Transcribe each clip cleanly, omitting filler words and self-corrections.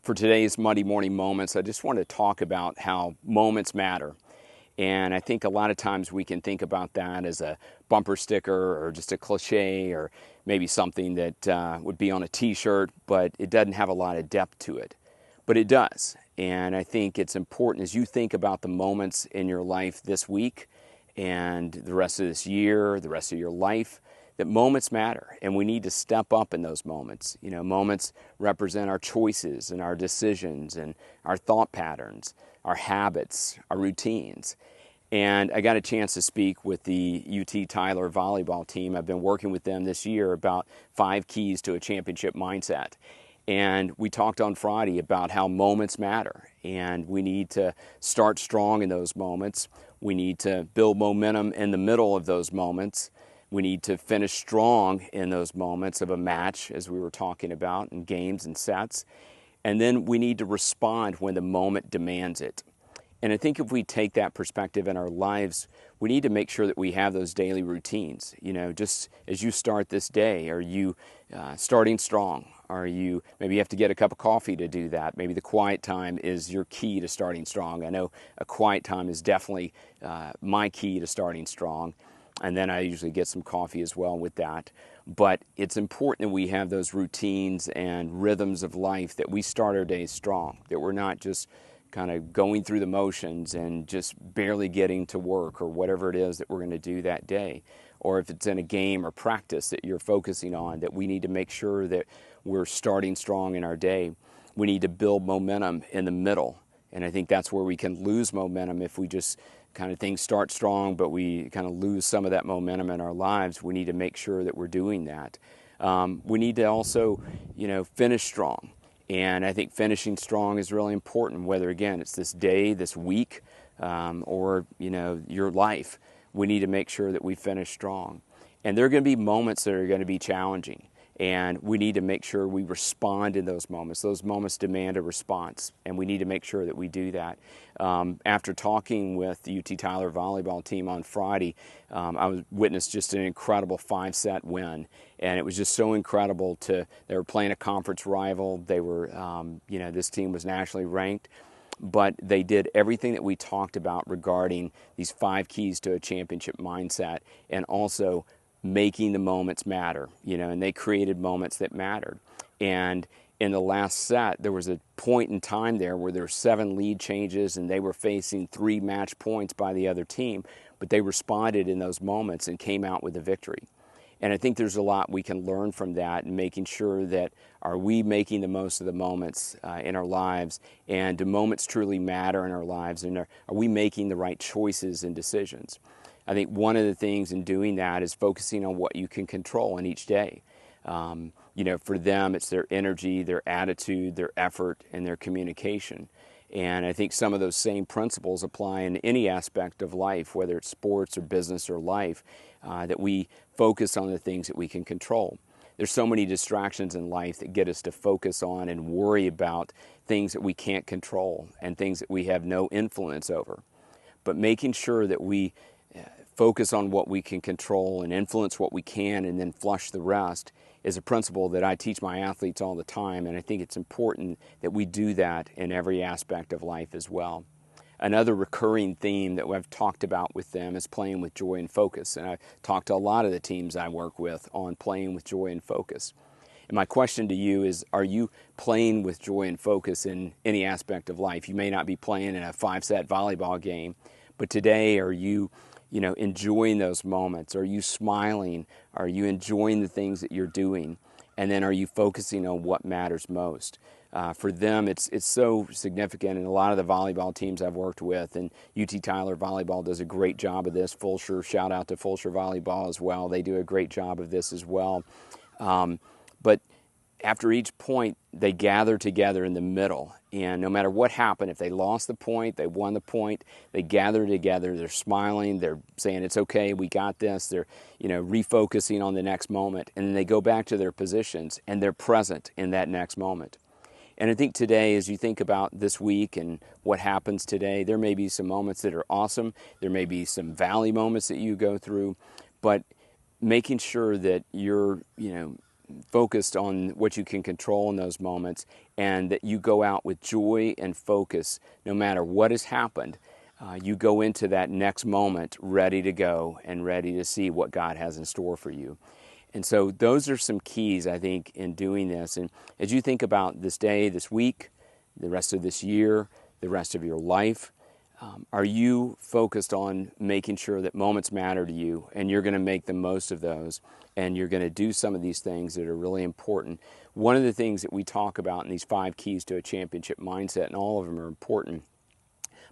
For today's Monday Morning Moments, I just want to talk about how moments matter. And I think a lot of times we can think about that as a bumper sticker or just a cliche or maybe something that would be on a t-shirt, but it doesn't have a lot of depth to it. But it does. And I think it's important as you think about the moments in your life this week and the rest of this year, the rest of your life, that moments matter, and we need to step up in those moments. You know, moments represent our choices and our decisions and our thought patterns, our habits, our routines. And I got a chance to speak with the UT Tyler volleyball team. I've been working with them this year about 5 keys to a championship mindset. And we talked on Friday about how moments matter, and we need to start strong in those moments. We need to build momentum in the middle of those moments. We need to finish strong in those moments of a match, as we were talking about, in games and sets. And then we need to respond when the moment demands it. And I think if we take that perspective in our lives, we need to make sure that we have those daily routines. You know, just as you start this day, are you starting strong? Are you, maybe you have to get a cup of coffee to do that. Maybe the quiet time is your key to starting strong. I know a quiet time is definitely my key to starting strong. And then I usually get some coffee as well with that. But it's important that we have those routines and rhythms of life, that we start our days strong, that we're not just kind of going through the motions and just barely getting to work or whatever it is that we're going to do that day. Or if it's in a game or practice that you're focusing on, that we need to make sure that we're starting strong in our day. We need to build momentum in the middle. And I think that's where we can lose momentum if we just kind of things start strong, but we kind of lose some of that momentum in our lives. We need to make sure that we're doing that. We need to also, finish strong. And I think finishing strong is really important, whether, again, it's this day, this week, or, your life. We need to make sure that we finish strong. And there are going to be moments that are going to be challenging. And we need to make sure we respond in those moments. Those moments demand a response, and we need to make sure that we do that. After talking with the UT Tyler volleyball team on Friday, I witnessed just an incredible 5-set win, and it was just so incredible they were playing a conference rival. They were, this team was nationally ranked, but they did everything that we talked about regarding these 5 keys to a championship mindset, and also making the moments matter, and they created moments that mattered. And in the last set, there was a point in time there where there were 7 lead changes and they were facing 3 match points by the other team, but they responded in those moments and came out with a victory. And I think there's a lot we can learn from that, and making sure that, are we making the most of the moments in our lives, and do moments truly matter in our lives, and are we making the right choices and decisions? I think one of the things in doing that is focusing on what you can control in each day. For them, it's their energy, their attitude, their effort, and their communication. And I think some of those same principles apply in any aspect of life, whether it's sports or business or life, that we focus on the things that we can control. There's so many distractions in life that get us to focus on and worry about things that we can't control and things that we have no influence over. But making sure that we focus on what we can control and influence what we can, and then flush the rest, is a principle that I teach my athletes all the time, and I think it's important that we do that in every aspect of life as well. Another recurring theme that I've talked about with them is playing with joy and focus, and I've talked to a lot of the teams I work with on playing with joy and focus. And my question to you is, are you playing with joy and focus in any aspect of life? You may not be playing in a 5-set volleyball game, but today, are you enjoying those moments? Are you smiling? Are you enjoying the things that you're doing? And then, are you focusing on what matters most? For them, it's so significant, and a lot of the volleyball teams I've worked with, and UT Tyler Volleyball does a great job of this. Fulshear, shout out to Fulshear Volleyball as well. They do a great job of this as well. But after each point, they gather together in the middle, and no matter what happened, if they lost the point, they won the point, they gather together, they're smiling, they're saying, it's okay, we got this, they're refocusing on the next moment, and then they go back to their positions, and they're present in that next moment. And I think today, as you think about this week and what happens today, there may be some moments that are awesome, there may be some valley moments that you go through, but making sure that you're, focused on what you can control in those moments, and that you go out with joy and focus no matter what has happened. You go into that next moment ready to go and ready to see what God has in store for you. And so those are some keys, I think, in doing this. And as you think about this day, this week, the rest of this year, the rest of your life, are you focused on making sure that moments matter to you, and you're going to make the most of those, and you're going to do some of these things that are really important? One of the things that we talk about in these 5 keys to a championship mindset, and all of them are important,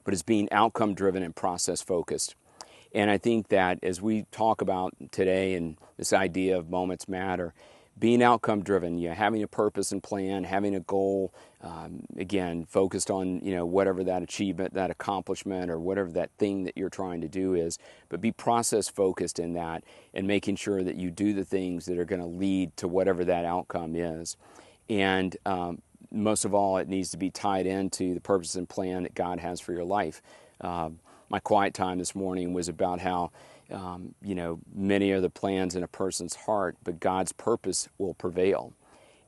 but it's being outcome driven and process focused. And I think that as we talk about today and this idea of moments matter, being outcome driven, having a purpose and plan, having a goal, again, focused on, whatever that achievement, that accomplishment, or whatever that thing that you're trying to do is, but be process focused in that and making sure that you do the things that are going to lead to whatever that outcome is. And most of all, it needs to be tied into the purpose and plan that God has for your life. My quiet time this morning was about how, many are the plans in a person's heart, but God's purpose will prevail.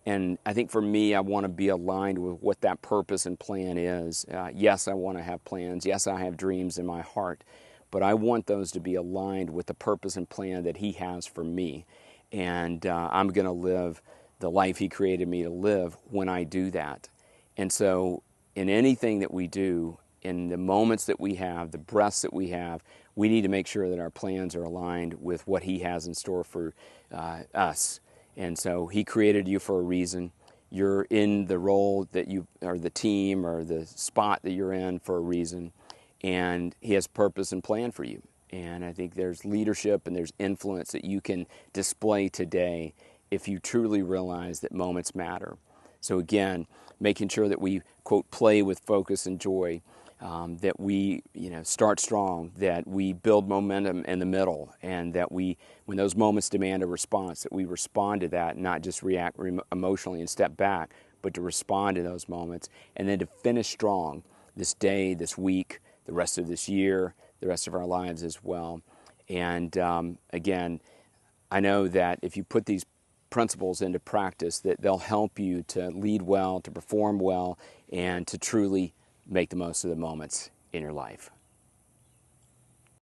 And I think for me, I want to be aligned with what that purpose and plan is. Yes, I want to have plans. Yes, I have dreams in my heart, but I want those to be aligned with the purpose and plan that He has for me. And I'm going to live the life He created me to live when I do that. And so in anything that we do, in the moments that we have, the breaths that we have, we need to make sure that our plans are aligned with what He has in store for us. And so He created you for a reason. You're in the role that you, or the team, or the spot that you're in for a reason. And He has purpose and plan for you. And I think there's leadership and there's influence that you can display today if you truly realize that moments matter. So again, making sure that we, quote, play with focus and joy, that we, start strong, that we build momentum in the middle, and that we, when those moments demand a response, that we respond to that, not just react emotionally and step back, but to respond to those moments, and then to finish strong this day, this week, the rest of this year, the rest of our lives as well. And again, I know that if you put these principles into practice, that they'll help you to lead well, to perform well, and to truly make the most of the moments in your life.